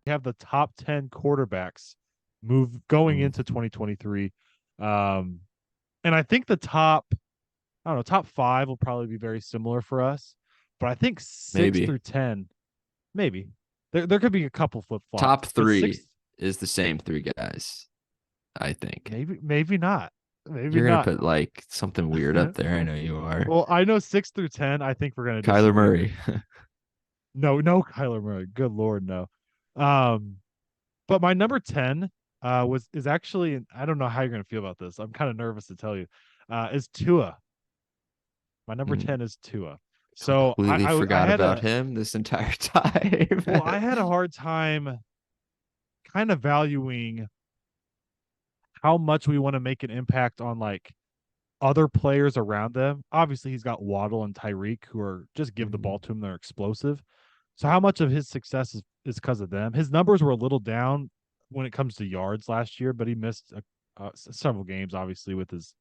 Have the top 10 quarterbacks move going Mm, into 2023. And I think I don't know, top five will probably be very similar for us. But I think six maybe through 10, maybe. There could be a couple flip flops, top but six, three is the same three guys. I think maybe not. Maybe you're gonna not. put like something weird up there. I know you are. Well, I know 6 through 10. I think we're gonna Kyler disagree. Murray. No, no, Kyler Murray. Good Lord, no. Um, but my number 10 is actually, I don't know how you're gonna feel about this. I'm kind of nervous to tell you. Is Tua. My number Mm, 10 is Tua. So completely I forgot had about a him this entire time. well, I had a hard time kind of valuing how much we want to make an impact on like other players around them. Obviously, he's got Waddle and Tyreek who are just give the ball Mhm. to him, they're explosive. So how much of his success is because of them? His numbers were a little down when it comes to yards last year, but he missed several games, obviously, with his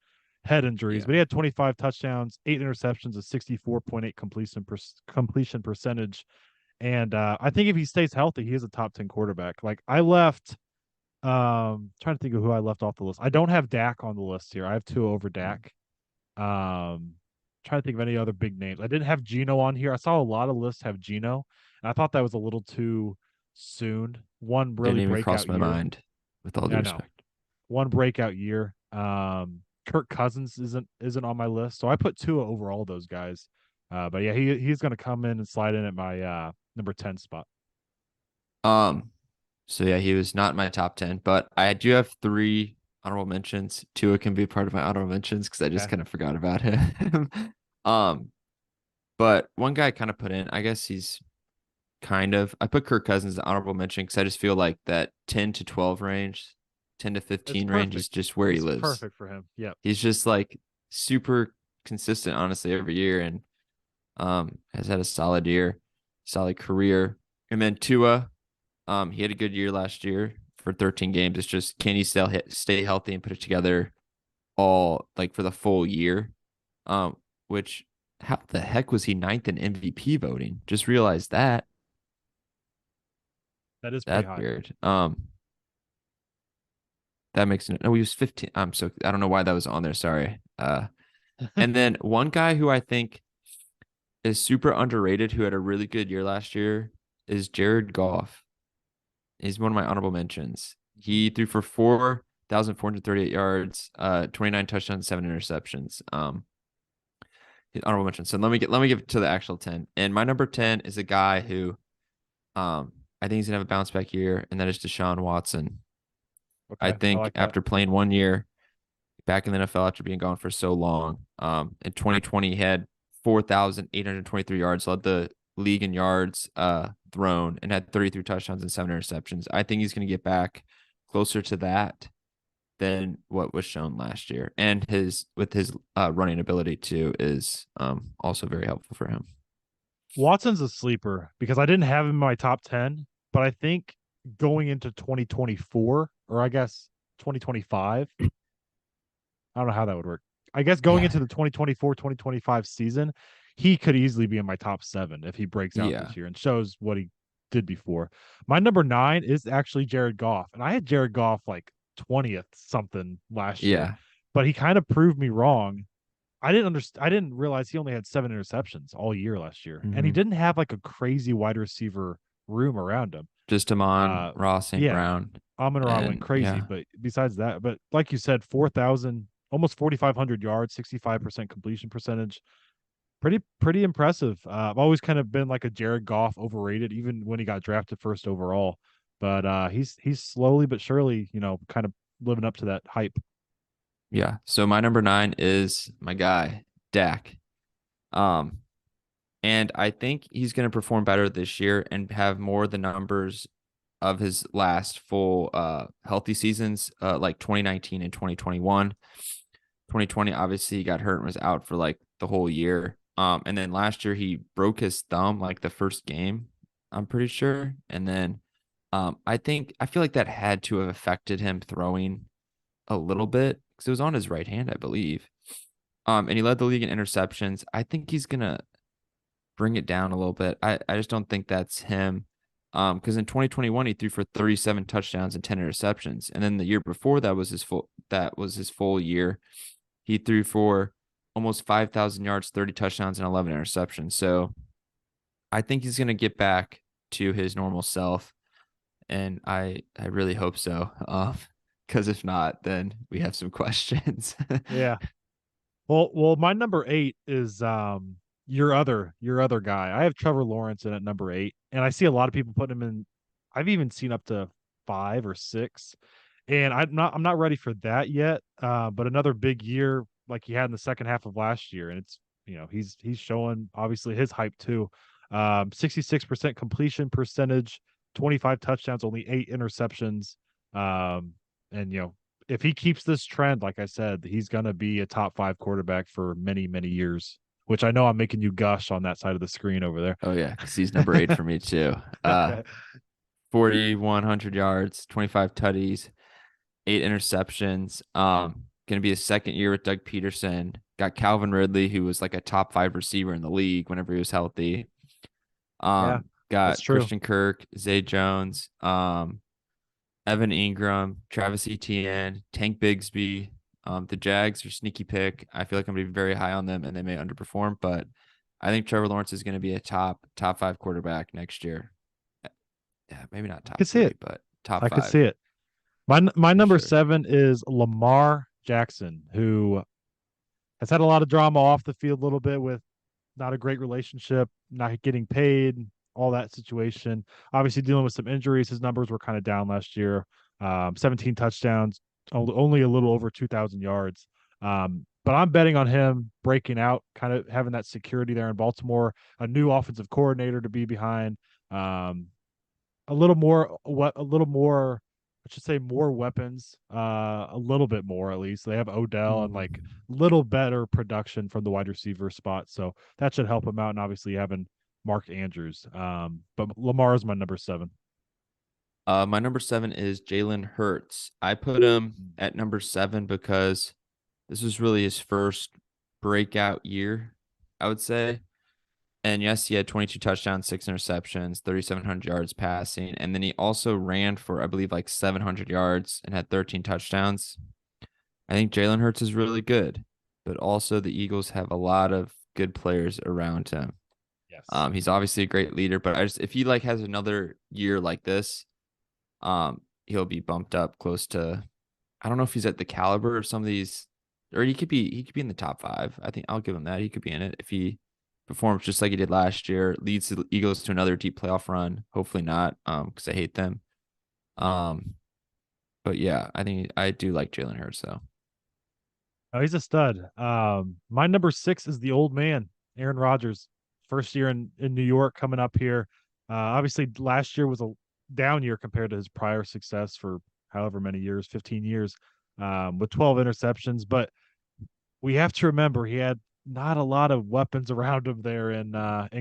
head injuries. Yeah. But he had 25 touchdowns, 8 interceptions, a 64.8 completion percentage. And I think if he stays healthy, he is a top 10 quarterback. Like I left, trying to think of who I left off the list. I don't have Dak on the list here. I have two over Mm. Dak. Trying to think of any other big names. I didn't have Gino on here. I saw a lot of lists have Gino, and I thought that was a little too soon. One Didn't really even cross breakout my year. mind, with all due I know. respect. One breakout year. Kirk Cousins isn't on my list, so I put two over all those guys. But yeah, he's gonna come in and slide in at my number 10 spot. Um, so yeah, he was not in my top 10, but I do have three honorable mentions. Tua can be part of my honorable mentions because I just Okay. kind of forgot about him. Um, but one guy I kind of put in, I guess he's I put Kirk Cousins as an honorable mention because I just feel like that 10 to 12 range, 10 to It's 15 range is perfect. just where he It's lives. perfect for him. Yep. He's just like super consistent, honestly, every year, and has had a solid year, solid career. And then Tua, he had a good year last year for 13 games. It's just, can he still stay healthy and put it together all like for the full year? Which how the heck was he ninth in MVP voting? Just realized that. That is pretty That's high. weird. That makes no. He was 15. I don't know why that was on there. Sorry. And then one guy who I think is super underrated, who had a really good year last year, is Jared Goff. He's one of my honorable mentions. Mhm. He threw for 4,438 yards, 29 touchdowns, 7 interceptions. Honorable mention. So let me give it to the actual 10. And my number Okay. 10 is a guy who I think he's gonna have a bounce back year, and that is Deshaun Watson. I Okay. I think like that. after playing 1 year back in the NFL after being gone for so long, in 2020 he had 4,823 yards, led the league in yards thrown, and had 33 touchdowns and 7 interceptions. I think he's gonna get back closer to that than what was shown last year. And his running ability too is also very helpful for him. Watson's a sleeper because I didn't have him in my top 10, but I think going into 2024, or I guess 2025, I don't know how that would work. I guess going Yeah. into the 2024-2025 season, he could easily be in my top 7 if he breaks out Yeah. this year and shows what he did before. My number 9 is actually Jared Goff, and I had Jared Goff like 20th something last year, Yeah. but he kind of proved me wrong. I didn't understand. I didn't realize he only had 7 interceptions all year last year, and he Mm-hmm. didn't have like a crazy wide receiver room around him. Just Amon, Uh, Ross St. yeah, Brown. Amon-Ra went And crazy, yeah. but besides that, but like you said, 4,000, almost 4,500 yards, 65% completion percentage. Pretty impressive. I've always kind of been like a Jared Goff overrated, even when he got drafted first overall. But he's slowly but surely, kind of living up to that hype. Yeah. So my number 9 is my guy, Dak. Um, and I think he's going to perform better this year and have more the numbers of his last full healthy seasons, like 2019 and 2021. 2020, obviously, he got hurt and was out for like the whole year. And then last year he broke his thumb like the first game, I'm pretty sure. And then I feel like that had to have affected him throwing a little bit because it was on his right hand, I believe. And he led the league in interceptions. I think he's gonna bring it down a little bit. I just don't think that's him. Because in 2021 he threw for 37 touchdowns and 10 interceptions, and then the year before that was his full year. He threw for almost 5,000 yards, 30 touchdowns, and 11 interceptions. So I think he's gonna get back to his normal self, and I really hope so. Because if not, then we have some questions. Yeah. Well, my number 8 is your other guy. I have Trevor Lawrence in at number 8, and I see a lot of people putting him in. I've even seen up to 5 or 6, and I'm not ready for that yet. But another big year like he had in the second half of last year, and it's he's showing obviously his hype too. 66% completion percentage, 25 touchdowns, only 8 interceptions. And if he keeps this trend, like I said, he's going to be a top 5 quarterback for many, many years, which I know I'm making you gush on that side of the screen over there. Oh yeah, because he's number 8 for me too. 4,100 yards, 25 tutties, 8 interceptions. Going to be his second year with Doug Peterson. Got Calvin Ridley, who was like a top 5 receiver in the league whenever he was healthy. Yeah, that's Got true. Christian Kirk, Zay Jones, Evan Ingram, Travis Etienne, Tank Bigsby. The Jags are sneaky pick. I feel like I'm going to be very high on them, and they may underperform, but I think Trevor Lawrence is going to be a top 5 quarterback next year. Yeah, maybe not I top could see 3, it. but top I could see 5 it. My for number sure. 7 is Lamar Jackson, who has had a lot of drama off the field a little bit with not a great relationship, not getting paid, all that situation. Obviously, dealing with some injuries. His numbers were kind of down last year. 17 touchdowns, only a little over 2,000 yards. But I'm betting on him breaking out, kind of having that security there in Baltimore, a new offensive coordinator to be behind. Um, a little more, I should say more weapons, a little bit more at least. They have Odell and like Mm. little better production from the wide receiver spot. So that should help him out. And obviously having Mark Andrews. But Lamar is my number 7. My number 7 is Jalen Hurts. I put him at number 7 because this was really his first breakout year, I would say. And yes, he had 22 touchdowns, 6 interceptions, 3,700 yards passing. And then he also ran for, I believe, like 700 yards and had 13 touchdowns. I think Jalen Hurts is really good, but also the Eagles have a lot of good players around him. Yes. He's obviously a great leader, but if he like has another year like this, he'll be bumped up close to. I don't know if he's at the caliber of some of these, or he could be in the top 5. I think I'll give him that. He could be in it if he performs just like he did last year, leads the Eagles to another deep playoff run. Hopefully not, because I hate them. Um, but yeah, I think I do like Jalen Hurts though. Oh, he's a stud. My number 6 is the old man, Aaron Rodgers. First year in New York, coming up here. Obviously, last year was a down year compared to his prior success for however many years, 15 years, with 12 interceptions. But we have to remember he had not a lot of weapons around him there in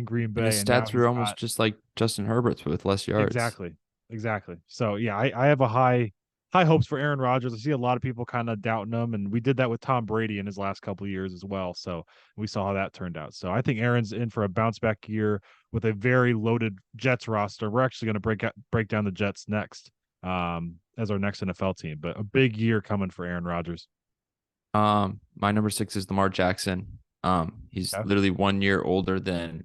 Green And his Bay, and now stats were he's almost got. just like Justin Herbert's with less yards. Exactly. Exactly. So yeah, I have a high hopes for Aaron Rodgers. I see a lot of people kind of doubting him, and we did that with Tom Brady in his last couple of years as well. So we saw how that turned out. So I think Aaron's in for a bounce back year with a very loaded Jets roster. We're actually going to break down the Jets next, as our next NFL team, but a big year coming for Aaron Rodgers. My number 6 is Lamar Jackson. He's Yeah. literally 1 year older than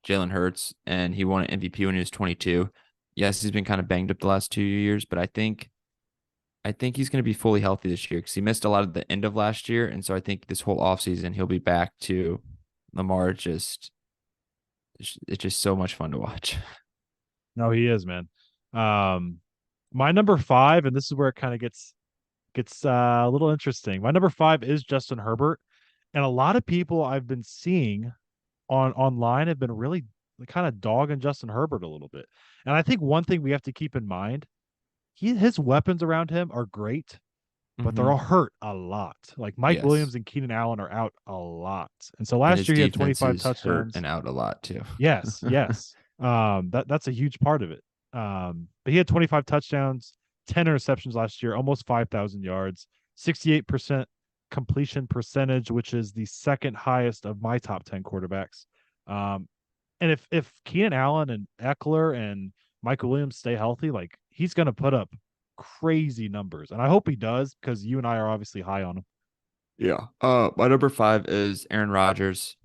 Jalen Hurts, and he won an MVP when he was 22. Yes, he's been kind of banged up the last 2 years, but I think he's going to be fully healthy this year because he missed a lot of the end of last year, and so I think this whole offseason he'll be back to Lamar. It's just so much fun to watch. No, he is, man. Um, my number 5, and this is where it kind of gets a little interesting. My number 5 is Justin Herbert, and a lot of people I've been seeing online have been really kind of dogging Justin Herbert a little bit. And I think one thing we have to keep in mind, his weapons around him are great, but they're all Hmm. hurt a lot. Like Mike Yes, Williams and Keenan Allen are out a lot. And so and last his year he had defense 25 is hurt touchdowns. and out a lot too. Yes, yes. That's a huge part of it. But he had 25 touchdowns, 10 interceptions last year, almost 5,000 yards, 68% completion percentage, which is the second highest of my top 10 quarterbacks. Um, and if Keenan Allen and Eckler and Michael Williams stay healthy, like he's going to put up crazy numbers. And I hope he does because you and I are obviously high on him. Yeah. My number 5 is Aaron Rodgers.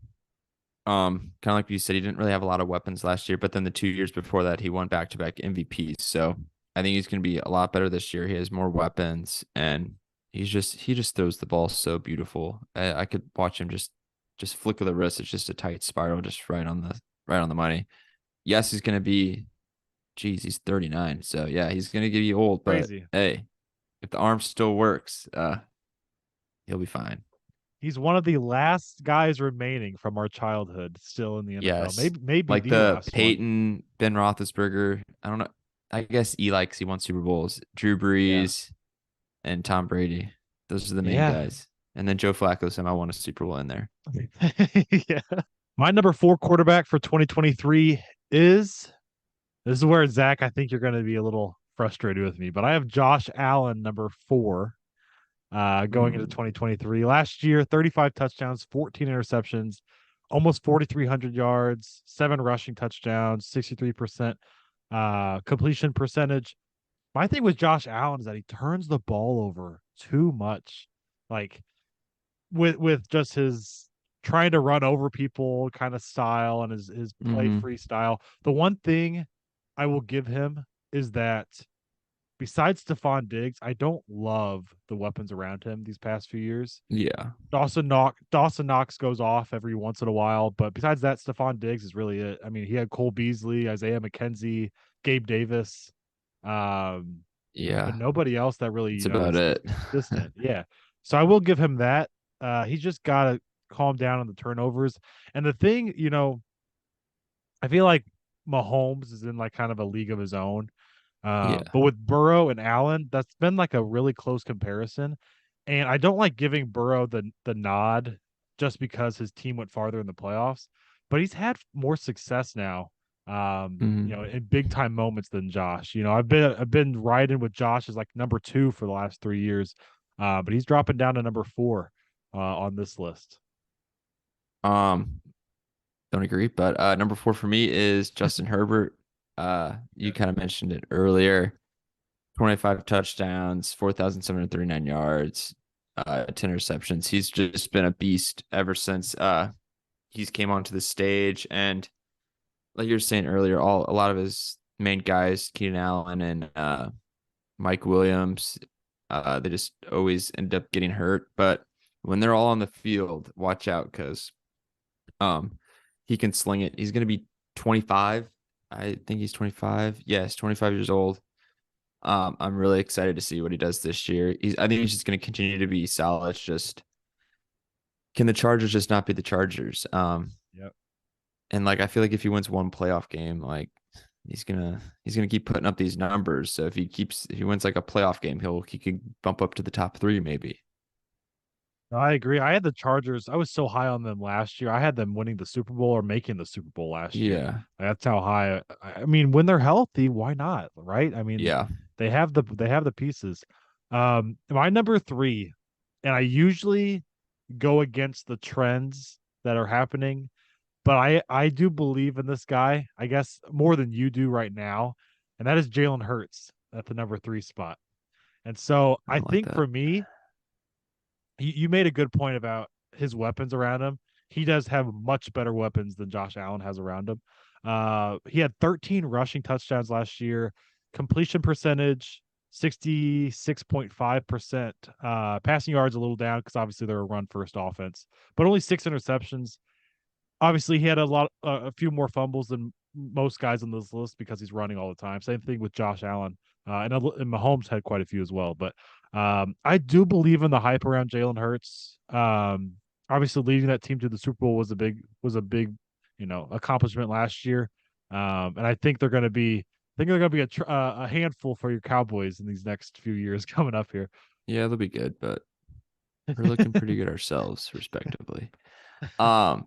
Kind of like you said, he didn't really have a lot of weapons last year, but then the 2 years before that, he won back-to-back MVPs. So I think he's going to be a lot better this year. He has more weapons, and he just throws the ball so beautiful. I could watch him just flick of the wrist. It's just a tight spiral, just right on the money. Yes, he's going to be, geez, he's 39. So yeah, he's going to get you old, but Crazy. hey, if the arm still works, he'll be fine. He's one of the last guys remaining from our childhood still in the NFL. Yes. Maybe Like the the last one. Peyton, Ben Roethlisberger. I don't know. I guess Eli, because he won Super Bowls. Drew Yeah. Brees and Tom Brady. Those are the main Yeah. guys. And then Joe Flacco somehow won a Super Bowl in there. Yeah. My number 4 quarterback for 2023 is this is where Zach, I think you're going to be a little frustrated with me, but I have Josh Allen number 4 going into Mm, 2023. Last year, 35 touchdowns, 14 interceptions, almost 4,300 yards, 7 rushing touchdowns, 63% completion percentage. My thing with Josh Allen is that he turns the ball over too much. Like with just his trying to run over people kind of style and his play hmm. free style. The one thing I will give him is that besides Stephon Diggs, I don't love the weapons around him these past few years. Yeah. Dawson Knox goes off every once in a while, but besides that, Stephon Diggs is really it. I mean, he had Cole Beasley, Isaiah McKenzie, Gabe Davis, um, but Yeah. nobody else that really, That's about is it. consistent. Yeah. So I will give him that. He's just gotta calm down on the turnovers. And the thing, I feel like Mahomes is in like kind of a league of his own. Yeah. But with Burrow and Allen, that's been like a really close comparison. And I don't like giving Burrow the nod just because his team went farther in the playoffs, but he's had more success now, Hmm. in big time moments than Josh. I've been riding with Josh as like number 2 for the last 3 years. But he's dropping down to number 4 on this list. Um, don't agree, but number 4 for me is Justin Herbert. You kind of mentioned it earlier. 25 touchdowns, 4,739 yards, 10 interceptions. He's just been a beast ever since he's came onto the stage. And like you were saying earlier, a lot of his main guys, Keenan Allen and Mike Williams, they just always end up getting hurt. But when they're all on the field, watch out because um he can sling it. He's gonna be 25. I think he's 25. Yes, 25 years old. I'm really excited to see what he does this year. I think he's just going to continue to be solid. It's just, can the Chargers just not be the Chargers? Yep. And like I feel like if he wins one playoff game, like he's gonna keep putting up these numbers. So if he wins like a playoff game, he could bump up to the top three maybe. I agree. I had the Chargers. I was so high on them last year. I had them winning the Super Bowl or making the Super Bowl last year. Yeah, That's how high. I mean, when they're healthy, why not? Right? I mean, yeah. they have the pieces. My number 3, and I usually go against the trends that are happening, but I do believe in this guy. I guess more than you do right now, and that is Jalen Hurts at the number 3 spot. And so I I don't like think that. for me, you made a good point about his weapons around him. He does have much better weapons than Josh Allen has around him. He had 13 rushing touchdowns last year, completion percentage 66.5%. Passing yards a little down because obviously they're a run first offense, but only 6 interceptions. Obviously, he had a few more fumbles than most guys on this list because he's running all the time. Same thing with Josh Allen, and Mahomes had quite a few as well. But I do believe in the hype around Jalen Hurts. Obviously, leading that team to the Super Bowl was a big accomplishment last year. And I think they're going to be a handful for your Cowboys in these next few years coming up here. Yeah, they'll be good, but we're looking pretty good ourselves, respectively. Um,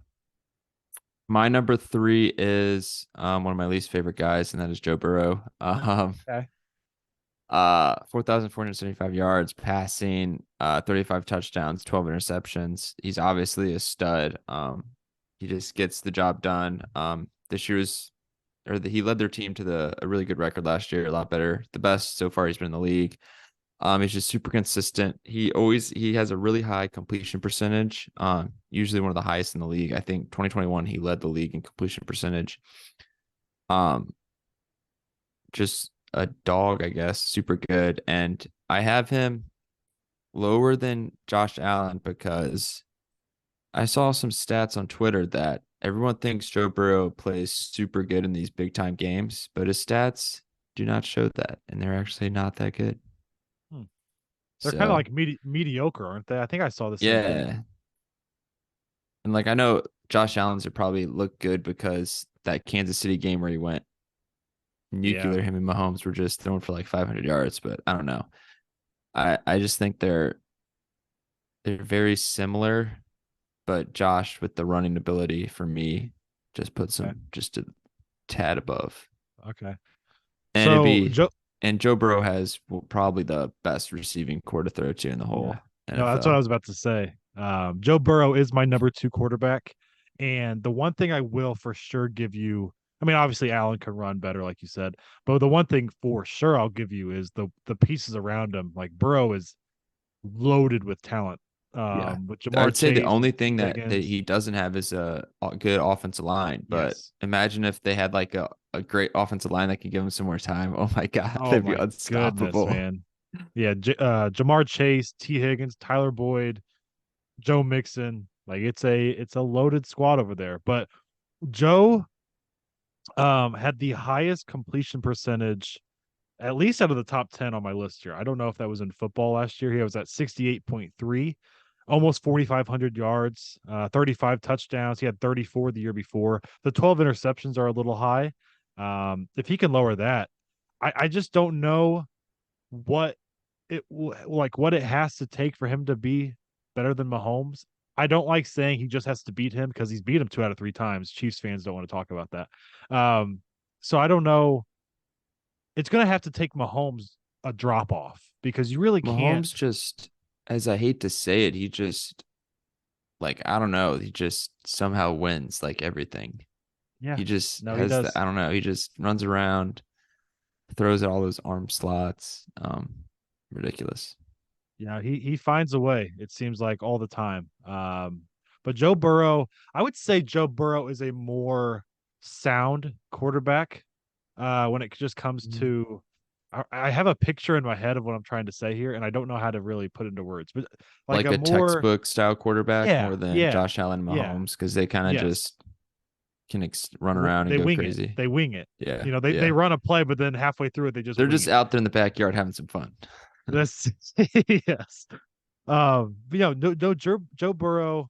My number three is one of my least favorite guys, and that is Joe Burrow. 4,475 yards passing, 35 touchdowns, 12 interceptions. He's obviously a stud. He just gets the job done. This year's he led their team to a really good record last year, a lot better, the best so far he's been in the league. He's just super consistent. He has a really high completion percentage. Usually one of the highest in the league. I think 2021 he led the league in completion percentage. Um, just a dog, I guess, super good. And I have him lower than Josh Allen because I saw some stats on Twitter that everyone thinks Joe Burrow plays super good in these big time games, but his stats do not show that, and they're actually not that good. Hmm. They're kind of So like mediocre, aren't they? I think I saw the same thing. yeah, and like I know Josh Allen's would probably look good because that Kansas City game where he went Yeah. nuclear, him and Mahomes were just throwing for like 500 yards, but I don't know. I just think they're very similar, but Josh with the running ability for me just puts Okay. him just a tad above. Okay. And it'd So be Joe. and Joe Burrow has probably the best receiving core to throw to in the Yeah. whole No, that's what I NFL. was about to say. Joe Burrow is my number two quarterback. And the one thing I will for sure give you, I mean, obviously Allen can run better, like you said, but the one thing for sure I'll give you is the pieces around him. Like Burrow is loaded with talent. Yeah. With I Jamar would say the Chase and only T. thing that Higgins. he doesn't have is a good offensive line. But Yes. imagine if they had like a great offensive line that could give him some more time. Oh my God, Oh they'd be my goodness, unstoppable. man. Yeah, Jamar Chase, T. Higgins, Tyler Boyd, Joe Mixon. Like it's a loaded squad over there. But Joe had the highest completion percentage, at least out of the top 10 on my list here. I don't know if that was in football last year. He was at 68.3, almost 4,500 yards, 35 touchdowns. He had 34 the year before. The 12 interceptions are a little high. If he can lower that, I just don't know what what it has to take for him to be better than Mahomes. I don't like saying he just has to beat him because he's beat him 2 out of 3 times. Chiefs fans don't want to talk about that. So I don't know. It's going to have to take Mahomes a drop off because you really can't. Mahomes just, as I hate to say it, he just like I don't know, he just somehow wins like everything. Yeah, He just no, he has the does. I don't know, he just runs around, throws at all those arm slots. Ridiculous. Yeah, he finds a way. It seems like all the time. But Joe Burrow, I would say Joe Burrow is a more sound quarterback when it just comes Mhm. to. I have a picture in my head of what I'm trying to say here, and I don't know how to really put into words. But like Like a a more, textbook style quarterback yeah, more than yeah, Josh Allen and yeah, Mahomes because they kind of yes, just can run around and they go wing it. crazy. They wing it. Yeah, They yeah. run a play, but then halfway through it, they just They're wing just it. out there in the backyard having some fun. That's yes. No, Joe Burrow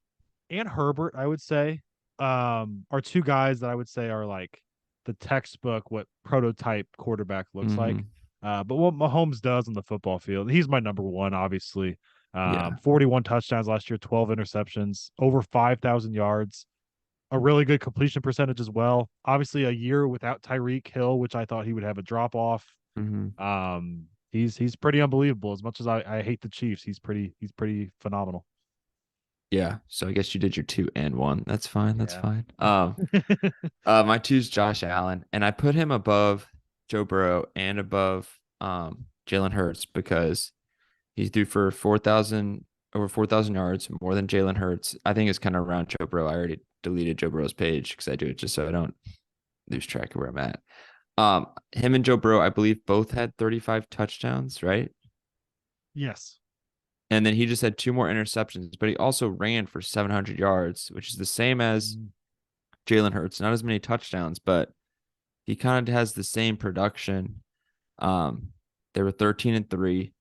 and Herbert, I would say, are two guys that I would say are like the textbook what prototype quarterback looks like. Hmm. But what Mahomes does on the football field, he's my number one, obviously. Yeah. 41 touchdowns last year, 12 interceptions, over 5,000 yards, a really good completion percentage as well. Obviously, a year without Tyreek Hill, which I thought he would have a drop off. Hmm. He's pretty unbelievable. As much as I hate the Chiefs, he's pretty phenomenal. Yeah. So I guess you did your two and one. That's fine. That's Yeah. fine. My two's Josh Allen, and I put him above Joe Burrow and above Jalen Hurts because he threw for 4,000 over 4,000 yards, more than Jalen Hurts. I think it's kind of around Joe Burrow. I already deleted Joe Burrow's page because I do it just so I don't lose track of where I'm at. Him and Joe Burrow, I believe, both had 35 touchdowns, right? Yes. And then he just had two more interceptions, but he also ran for 700 yards, which is the same as Mm. Jalen Hurts. Not as many touchdowns, but he kind of has the same production. Um, they were 13-3.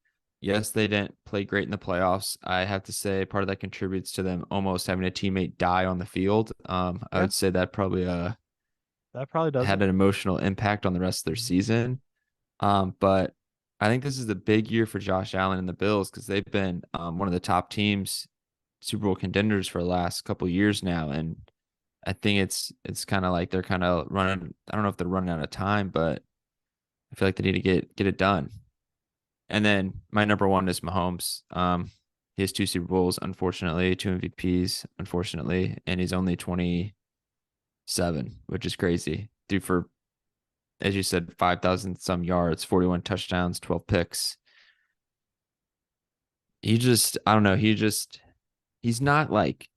Yes, they didn't play great in the playoffs. I have to say part of that contributes to them almost having a teammate die on the field. I Yeah, would say that probably that probably does had it. an emotional impact on the rest of their season. But I think this is a big year for Josh Allen and the Bills because they've been one of the top teams, Super Bowl contenders for the last couple of years now, and I think it's kind of like they're kind of running. I don't know if they're running out of time, but I feel like they need to get it done. And then my number one is Mahomes. He has two Super Bowls, unfortunately, two MVPs, unfortunately, and he's only 27, which is crazy. Dude, for as you said, 5,000 some yards, 41 touchdowns, 12 picks. He just, I don't know. He's not like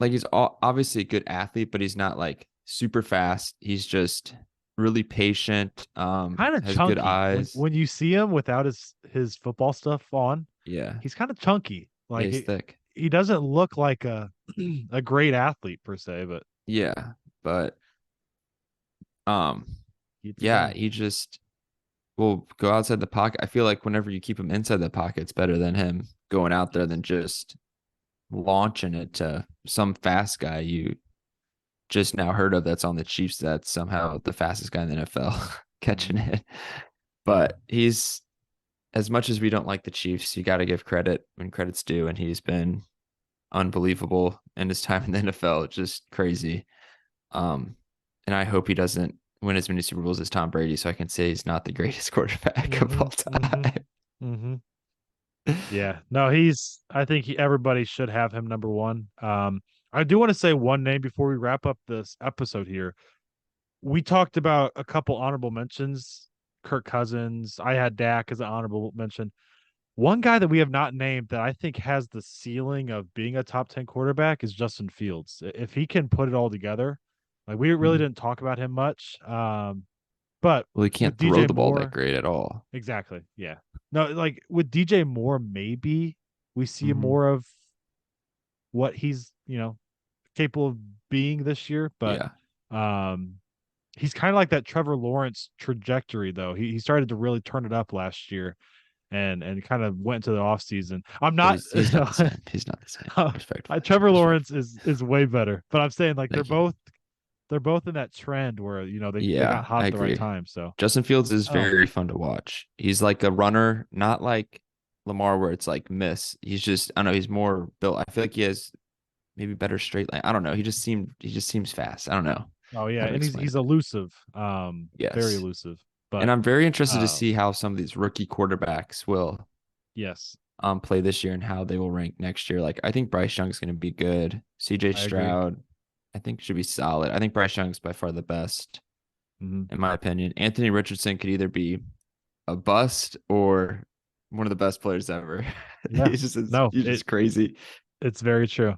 he's obviously a good athlete, but he's not like super fast. He's just really patient. Kind of Has good chunky eyes. when you see him without his football stuff on. Yeah, He's kind of chunky. yeah, Like he's thick. he doesn't look like a a great athlete per se, but Yeah, but um, keep it yeah, going. he just will go outside the pocket. I feel like whenever you keep him inside the pocket, it's better than him going out there than just launching it to some fast guy you just now heard of that's on the Chiefs that's somehow the fastest guy in the NFL catching Mhm. it. Yeah. But he's as much as we don't like the Chiefs, you got to give credit when credit's due, and he's been unbelievable in his time in the NFL. Just crazy. Um, and I hope he doesn't win as many Super Bowls as Tom Brady, so I can say he's not the greatest quarterback of all Mhm. Mhm. time. Mhm. Yeah. No, he's I think everybody should have him number one. I do want to say one name before we wrap up this episode here. We talked about a couple honorable mentions. Kirk Cousins. I had Dak as an honorable mention. One guy that we have not named that I think has the ceiling of being a top 10 quarterback is Justin Fields. If he can put it all together, like we really Mhm. didn't talk about him much. But Well, he with can't throw DJ the ball that Moore, great at all. exactly. Yeah. No, like with DJ Moore, maybe we see Hmm. more of what he's, capable of being this year, but Yeah. um he's kind of like that Trevor Lawrence trajectory though. He started to really turn it up last year and kind of went to the off season. I'm But not he's not the same. He's not the same. Respectfully. Trevor Lawrence Respectfully. is way better, but I'm saying like Thank you. they're both in that trend where they got Yeah, hot I at the right agree. time. So Justin Fields is oh very fun to watch. He's like a runner, not like Lamar where it's like miss. He's just I don't know, he's more built. I feel like he has maybe better straight line. I don't know. He just seems fast. I don't know oh yeah, how to and explain he's it. elusive, very Yes. elusive. And But I'm very interested to um see how some of these rookie quarterbacks will yes, play this year and how they will rank next year. Like I think Bryce Young's going to be good. CJ I agree. Stroud, I think should be solid. I think Bryce Young's by far the best Hmm. in my opinion. Anthony Richardson could either be a bust or one of the best players ever. Yeah, no, He's just crazy. it's very true.